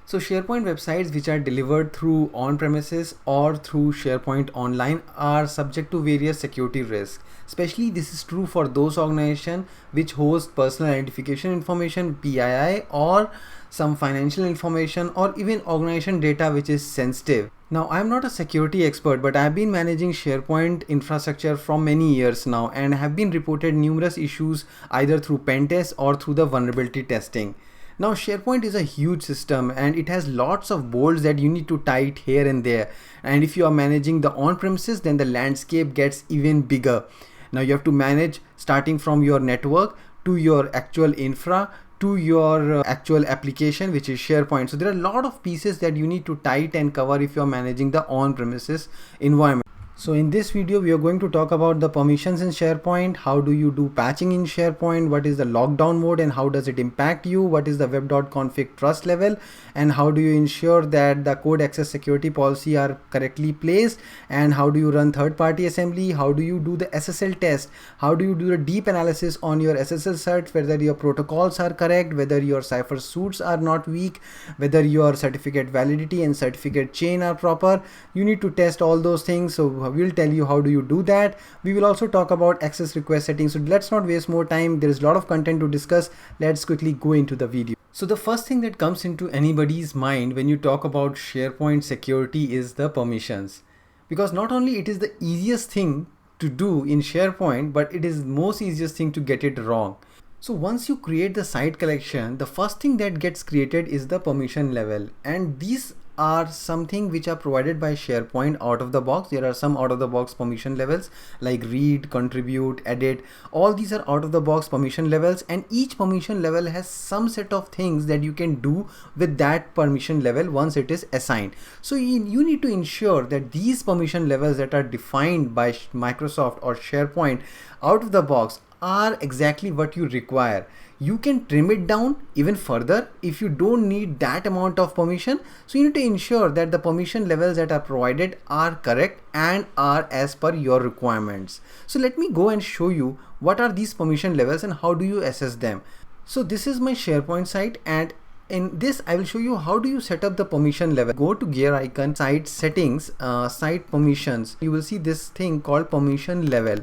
So SharePoint websites which are delivered through on-premises or through SharePoint Online are subject to various security risks. Especially this is true for those organizations which host personal identification information PII or some financial information or even organization data which is sensitive. Now I'm not a security expert, but I've been managing SharePoint infrastructure from many years now and have been reported numerous issues either through pen tests or through the vulnerability testing. Now SharePoint is a huge system and it has lots of bolts that you need to tight here and there. And if you are managing the on-premises, then the landscape gets even bigger. Now you have to manage starting from your network to your actual infra to your actual application, which is SharePoint. So there are a lot of pieces that you need to tight and cover if you're managing the on-premises environment. So in this video, we are going to talk about the permissions in SharePoint. How do you do patching in SharePoint? What is the lockdown mode and how does it impact you? What is the web.config trust level? And how do you ensure that the code access security policy are correctly placed? And how do you run third-party assembly? How do you do the SSL test? How do you do the deep analysis on your SSL certs, whether your protocols are correct, whether your cipher suits are not weak, whether your certificate validity and certificate chain are proper? You need to test all those things. So we'll tell you how do you do that. We will also talk about access request settings. So let's not waste more time. There is a lot of content to discuss. Let's quickly go into the video. So the first thing that comes into anybody's mind when you talk about SharePoint security is the permissions. Because not only it is the easiest thing to do in SharePoint, but it is most easiest thing to get it wrong. So once you create the site collection, the first thing that gets created is the permission level, and these are something which are provided by SharePoint out of the box. There are some out of the box permission levels like read, contribute, edit. All these are out of the box permission levels, and each permission level has some set of things that you can do with that permission level once it is assigned. So you need to ensure that these permission levels that are defined by Microsoft or SharePoint out of the box are exactly what you require. You can trim it down even further if you don't need that amount of permission. So you need to ensure that the permission levels that are provided are correct and are as per your requirements. So let me go and show you what are these permission levels and how do you assess them. So this is my SharePoint site, and in this I will show you how do you set up the permission level. Go to gear icon, site settings, site permissions. You will see this thing called permission level.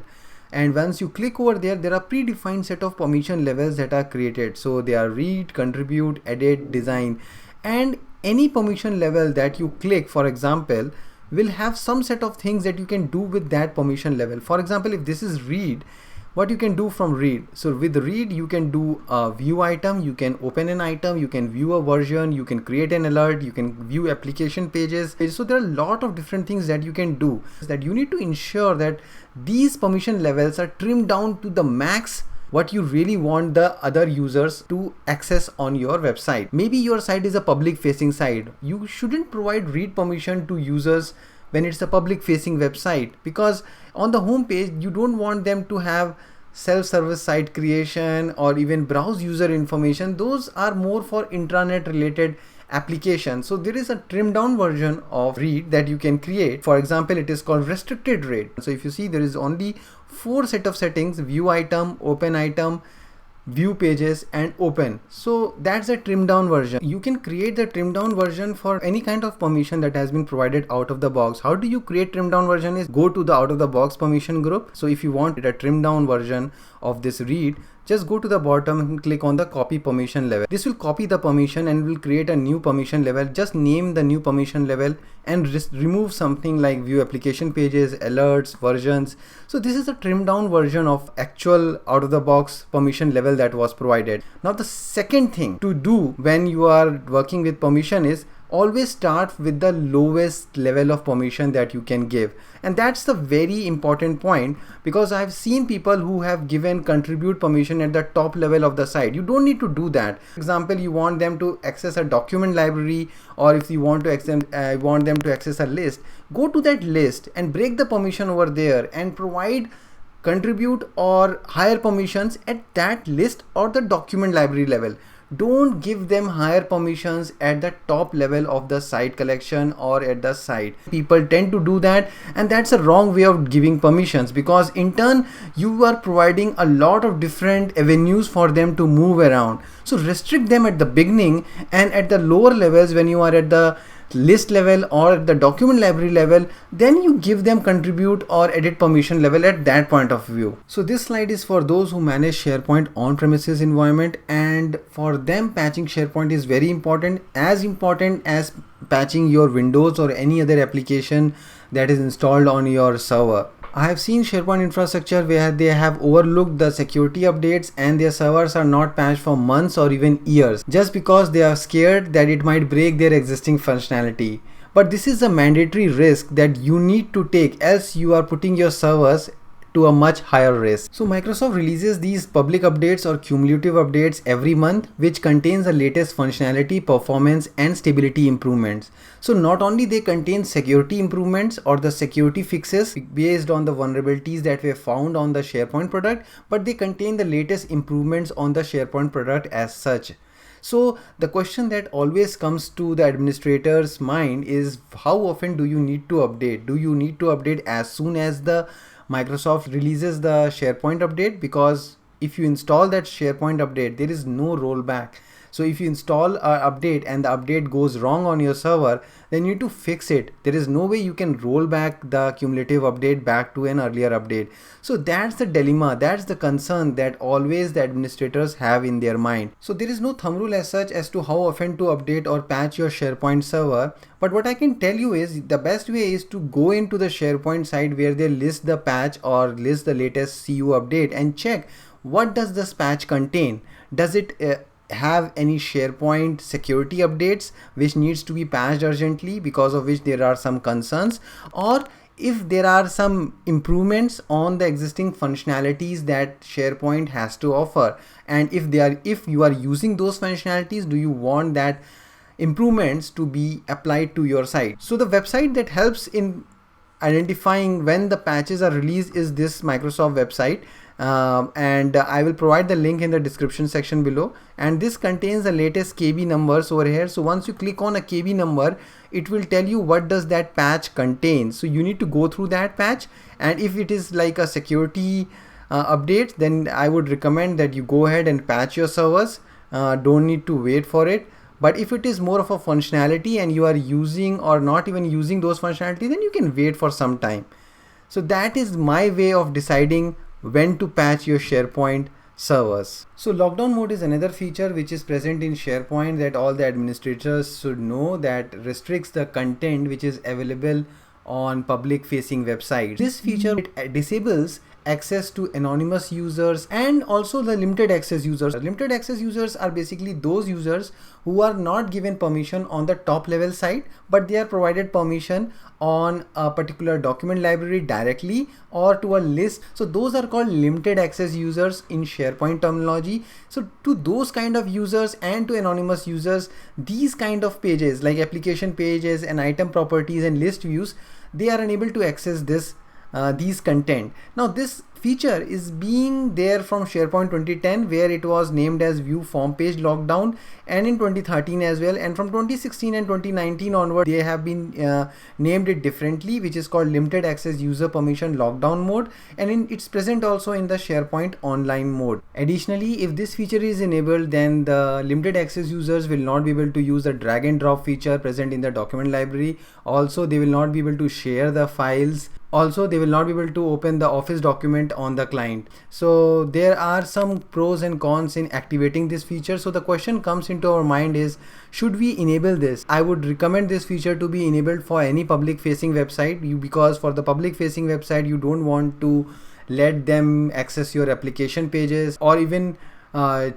And once you click over there, there are predefined set of permission levels that are created. So they are read, contribute, edit, design, and any permission level that you click, for example, will have some set of things that you can do with that permission level. For example, if this is read, what you can do from read. So with read, you can do a view item, you can open an item, you can view a version, you can create an alert, you can view application pages. So there are a lot of different things that you can do. That you need to ensure that these permission levels are trimmed down to the max what you really want the other users to access on your website. Maybe your site is a public facing site. You shouldn't provide read permission to users when it's a public facing website, because on the home page you don't want them to have self-service site creation or even browse user information. Those are more for intranet related applications. So there is a trimmed down version of read that you can create. For example, it is called restricted read. So if you see, there is only 4 set of settings: view item, open item, view pages, and open. So that's a trimmed down version. You can create the trimmed down version for any kind of permission that has been provided out of the box. How do you create trimmed down version is go to the out of the box permission group. So if you want a trimmed down version of this read, just go to the bottom and click on the copy permission level. This will copy the permission and will create a new permission level. Just name the new permission level and remove something like view application pages, alerts, versions. So this is a trimmed down version of actual out of the box permission level that was provided. Now the second thing to do when you are working with permission is always start with the lowest level of permission that you can give. And that's the very important point, because I've seen people who have given contribute permission at the top level of the site. You don't need to do that. For example, you want them to access a document library, or if you want to want them to access a list, go to that list and break the permission over there and provide contribute or higher permissions at that list or the document library level. Don't give them higher permissions at the top level of the site collection or at the site. People tend to do that, and that's a wrong way of giving permissions, because in turn you are providing a lot of different avenues for them to move around. So restrict them at the beginning, and at the lower levels, when you are at the list level or the document library level, then you give them contribute or edit permission level at that point of view. So this slide is for those who manage SharePoint on-premises environment, and for them patching SharePoint is very important as patching your Windows or any other application that is installed on your server. I have seen SharePoint infrastructure where they have overlooked the security updates and their servers are not patched for months or even years just because they are scared that it might break their existing functionality. But this is a mandatory risk that you need to take, else you are putting your servers to a much higher risk. So Microsoft releases these public updates or cumulative updates every month, which contains the latest functionality, performance and stability improvements. So not only they contain security improvements or the security fixes based on the vulnerabilities that were found on the SharePoint product, but they contain the latest improvements on the SharePoint product as such. So the question that always comes to the administrator's mind is, how often do you need to update? Do you need to update as soon as the Microsoft releases the SharePoint update? Because if you install that SharePoint update, there is no rollback. So if you install an update and the update goes wrong on your server, then you need to fix it. There is no way you can roll back the cumulative update back to an earlier update. So that's the dilemma, that's the concern that always the administrators have in their mind. So there is no thumb rule as such as to how often to update or patch your SharePoint server. But what I can tell you is the best way is to go into the SharePoint site where they list the patch or list the latest CU update and check what does this patch contain. Does it have any SharePoint security updates which needs to be patched urgently, because of which there are some concerns, or if there are some improvements on the existing functionalities that SharePoint has to offer, and if you are using those functionalities, do you want that improvements to be applied to your site. So the website that helps in identifying when the patches are released is this Microsoft website. And I will provide the link in the description section below, and this contains the latest KB numbers over here. So once you click on a KB number, it will tell you what does that patch contain. So you need to go through that patch, and if it is like a security update, then I would recommend that you go ahead and patch your servers. Don't need to wait for it. But if it is more of a functionality and you are using or not even using those functionalities, then you can wait for some time. So that is my way of deciding when to patch your SharePoint servers. So lockdown mode is another feature which is present in SharePoint that all the administrators should know, that restricts the content which is available on public facing websites. This feature disables access to anonymous users and also the limited access users. Limited access users are basically those users who are not given permission on the top level site, but they are provided permission on a particular document library directly or to a list. So those are called limited access users in SharePoint terminology. So to those kind of users and to anonymous users, these kind of pages like application pages and item properties and list views, they are unable to access this these content. Now this feature is being there from SharePoint 2010, where it was named as view form page lockdown, and in 2013 as well, and from 2016 and 2019 onward they have been named it differently, which is called limited access user permission lockdown mode, and it's present also in the SharePoint online mode. Additionally, if this feature is enabled, then the limited access users will not be able to use the drag and drop feature present in the document library. Also, they will not be able to share the files. Also, they will not be able to open the Office document on the client. So there are some pros and cons in activating this feature. So the question comes into our mind is, should we enable this? I would recommend this feature to be enabled for any public facing website, because for the public facing website, you don't want to let them access your application pages or even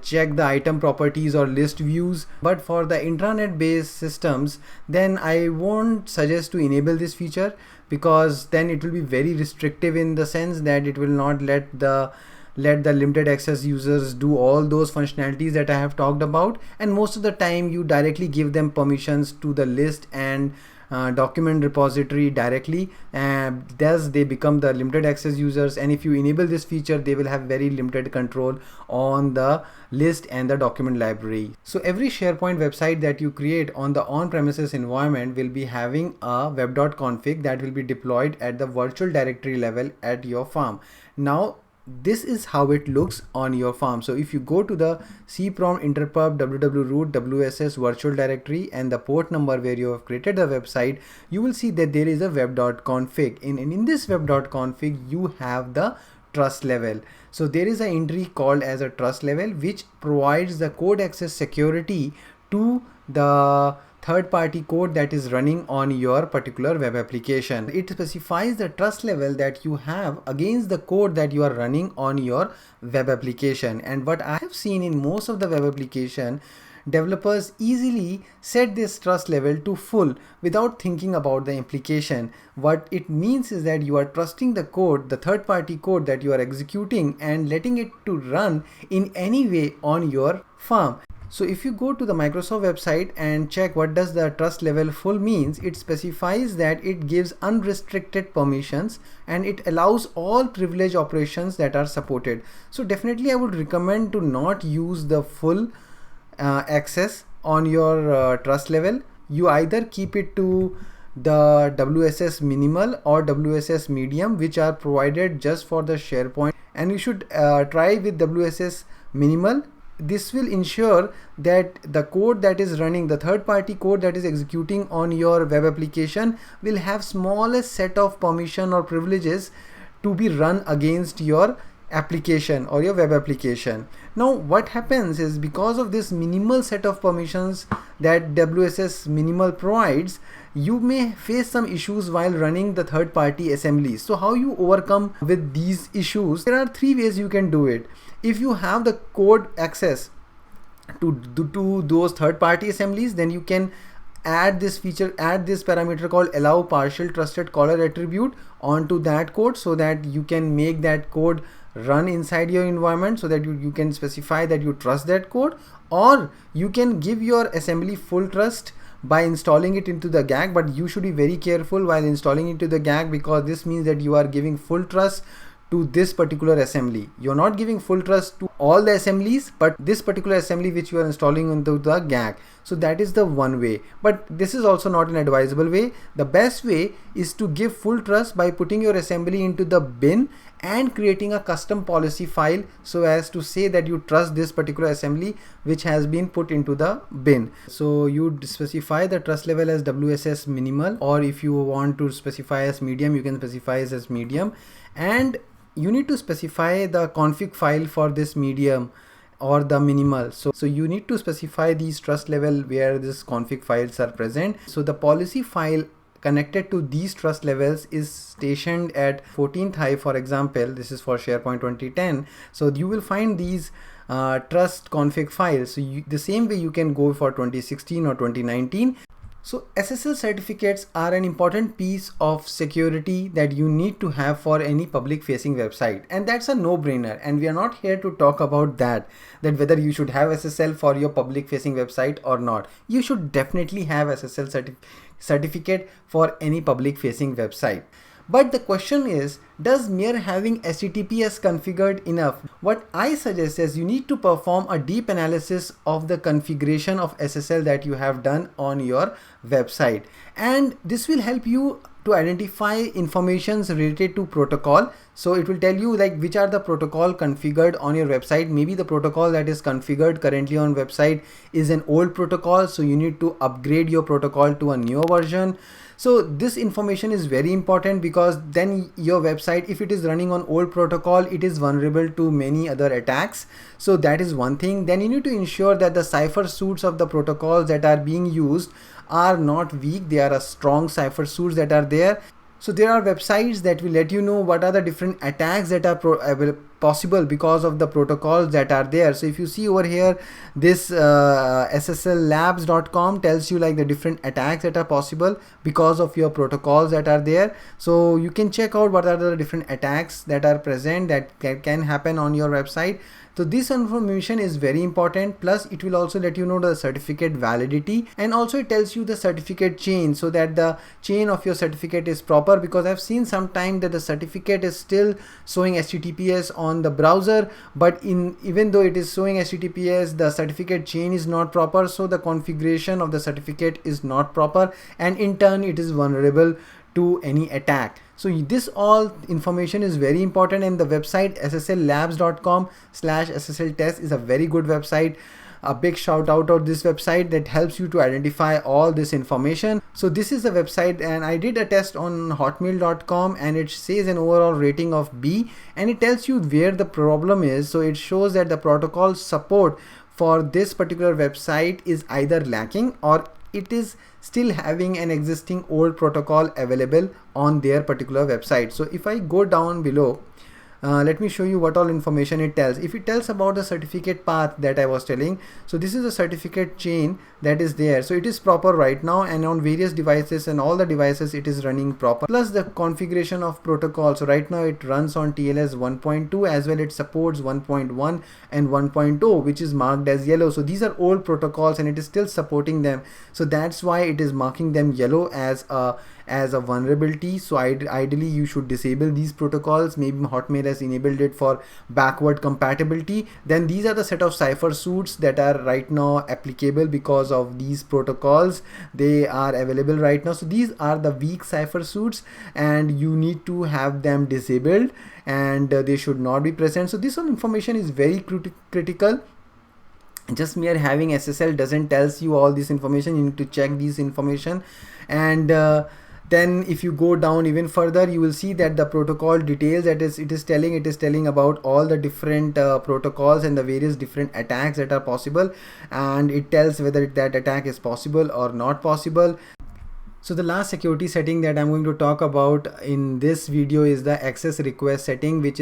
check the item properties or list views. But for the intranet based systems, then I won't suggest to enable this feature, because then it will be very restrictive in the sense that it will not let the limited access users do all those functionalities that I have talked about, and most of the time you directly give them permissions to the list and document repository directly, and thus they become the limited access users. And if you enable this feature, they will have very limited control on the list and the document library. So every SharePoint website that you create on the on-premises environment will be having a web.config that will be deployed at the virtual directory level at your farm. Now this is how it looks on your farm. So if you go to the cprompt interpub www.root wss virtual directory and the port number where you have created the website, you will see that there is a web.config. In this web.config you have the trust level. So there is an entry called as a trust level which provides the code access security to the third-party code that is running on your particular web application. It specifies the trust level that you have against the code that you are running on your web application. And what I have seen in most of the web application, developers easily set this trust level to full without thinking about the implication. What it means is that you are trusting the code, the third-party code that you are executing, and letting it to run in any way on your farm. So if you go to the Microsoft website and check what does the trust level full means, it specifies that it gives unrestricted permissions and it allows all privilege operations that are supported. So definitely I would recommend to not use the full access on your trust level. You either keep it to the WSS minimal or WSS medium, which are provided just for the SharePoint, and you should try with WSS minimal. This will ensure that the code that is running, the third-party code that is executing on your web application, will have smallest set of permission or privileges to be run against your application or your web application. Now what happens is, because of this minimal set of permissions that WSS minimal provides, you may face some issues while running the third-party assemblies. So how you overcome with these issues? There are three ways you can do it. If you have the code access to those third-party assemblies, then you can add this feature, add this parameter called allow partial trusted caller attribute onto that code, so that you can make that code run inside your environment, so that you can specify that you trust that code. Or you can give your assembly full trust by installing it into the GAG, but you should be very careful while installing into the GAG, because this means that you are giving full trust to this particular assembly. You're not giving full trust to all the assemblies, but this particular assembly which you are installing into the GAG. So that is the one way, but this is also not an advisable way. The best way is to give full trust by putting your assembly into the bin and creating a custom policy file, so as to say that you trust this particular assembly which has been put into the bin. So you specify the trust level as WSS minimal, or if you want to specify as medium, you can specify as medium, and you need to specify the config file for this medium or the minimal. So you need to specify these trust level where this config files are present. So the policy file connected to these trust levels is stationed at 14th high, for example. This is for SharePoint 2010. So you will find these trust config files. So the same way you can go for 2016 or 2019. So SSL certificates are an important piece of security that you need to have for any public facing website, and that's a no-brainer. And we are not here to talk about that whether you should have SSL for your public facing website or not. You should definitely have SSL certificate for any public facing website. But the question is, does mere having HTTPS configured enough? What I suggest is you need to perform a deep analysis of the configuration of SSL that you have done on your website. And this will help you to identify informations related to protocol. So it will tell you like which are the protocol configured on your website. Maybe the protocol that is configured currently on website is an old protocol, so you need to upgrade your protocol to a newer version. So this information is very important, because then your website, if it is running on old protocol, it is vulnerable to many other attacks. So that is one thing. Then you need to ensure that the cipher suits of the protocols that are being used are not weak. They are a strong cipher suits that are there. So there are websites that will let you know what are the different attacks that are possible because of the protocols that are there. So if you see over here, this sslabs.com tells you like the different attacks that are possible because of your protocols that are there. So you can check out what are the different attacks that are present that can happen on your website. So this information is very important, plus it will also let you know the certificate validity, and also it tells you the certificate chain, so that the chain of your certificate is proper, because I've seen sometime that the certificate is still showing HTTPS on the browser, but even though it is showing HTTPS, the certificate chain is not proper, so the configuration of the certificate is not proper, and in turn it is vulnerable to any attack. So this all information is very important, and the website sslabs.com/SSL test is a very good website. A big shout out of this website that helps you to identify all this information. So this is the website, and I did a test on hotmail.com, and it says an overall rating of B, and it tells you where the problem is. So it shows that the protocol support for this particular website is either lacking, or it is still having an existing old protocol available on their particular website. So if I go down below, let me show you what all information it tells. If it tells about the certificate path that I was telling, so this is a certificate chain that is there, so it is proper right now, and on various devices and all the devices it is running proper, plus the configuration of protocol. So right now it runs on TLS 1.2, as well it supports 1.1 and 1.0, which is marked as yellow. So these are old protocols and it is still supporting them, so that's why it is marking them yellow as a vulnerability. So ideally you should disable these protocols. Maybe Hotmail has enabled it for backward compatibility. Then these are the set of cipher suits that are right now applicable because of these protocols. They are available right now. So these are the weak cipher suits, and you need to have them disabled, and they should not be present. So this all information is very critical. Just mere having SSL doesn't tells you all this information. You need to check these information, and then if you go down even further, you will see that the protocol details that it is telling about all the different protocols and the various different attacks that are possible, and it tells whether that attack is possible or not possible. So the last security setting that I'm going to talk about in this video is the access request setting, which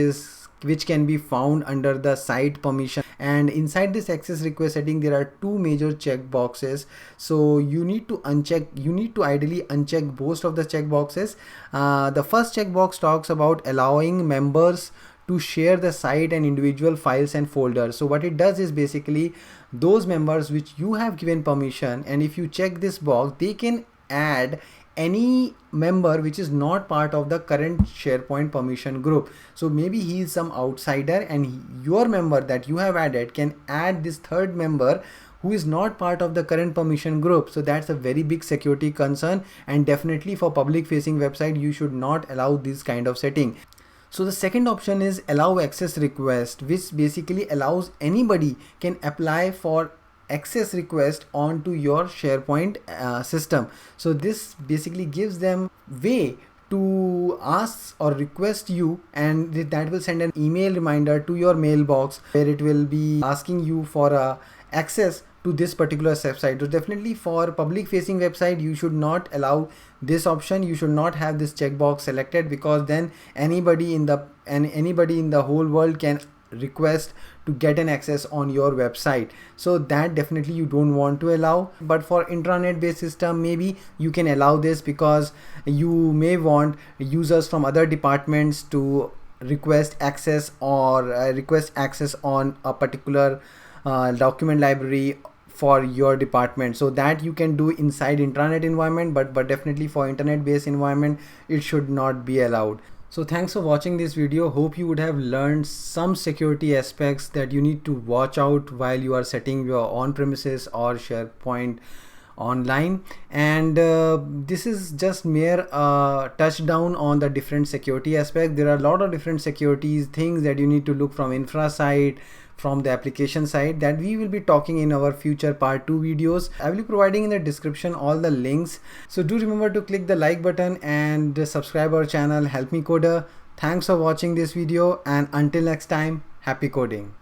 can be found under the site permission. And inside this access request setting, there are two major check boxes. So you need to ideally uncheck both of the check boxes. The first checkbox talks about allowing members to share the site and individual files and folders. So what it does is basically those members which you have given permission, and if you check this box, they can add any member which is not part of the current SharePoint permission group. So maybe he is some outsider, and your member that you have added can add this third member who is not part of the current permission group. So that's a very big security concern, and definitely for public facing website you should not allow this kind of setting. So the second option is allow access request, which basically allows anybody can apply for access request onto your SharePoint system. So this basically gives them way to ask or request you, and that will send an email reminder to your mailbox where it will be asking you for access to this particular website. So definitely for public facing website you should not allow this option. You should not have this checkbox selected, because then anybody in the whole world can request to get an access on your website. So that definitely you don't want to allow. But for intranet based system, maybe you can allow this, because you may want users from other departments to request access or request access on a particular document library for your department. So that you can do inside intranet environment, but definitely for internet based environment it should not be allowed. So thanks for watching this video. Hope you would have learned some security aspects that you need to watch out while you are setting your on-premises or SharePoint online. And this is just mere touchdown on the different security aspects. There are a lot of different securities things that you need to look from infra side, from the application side, that we will be talking in our future part 2 videos. I will be providing in the description all the links. So do remember to click the like button and subscribe our channel, Help Me Coder. Thanks for watching this video, and until next time, happy coding.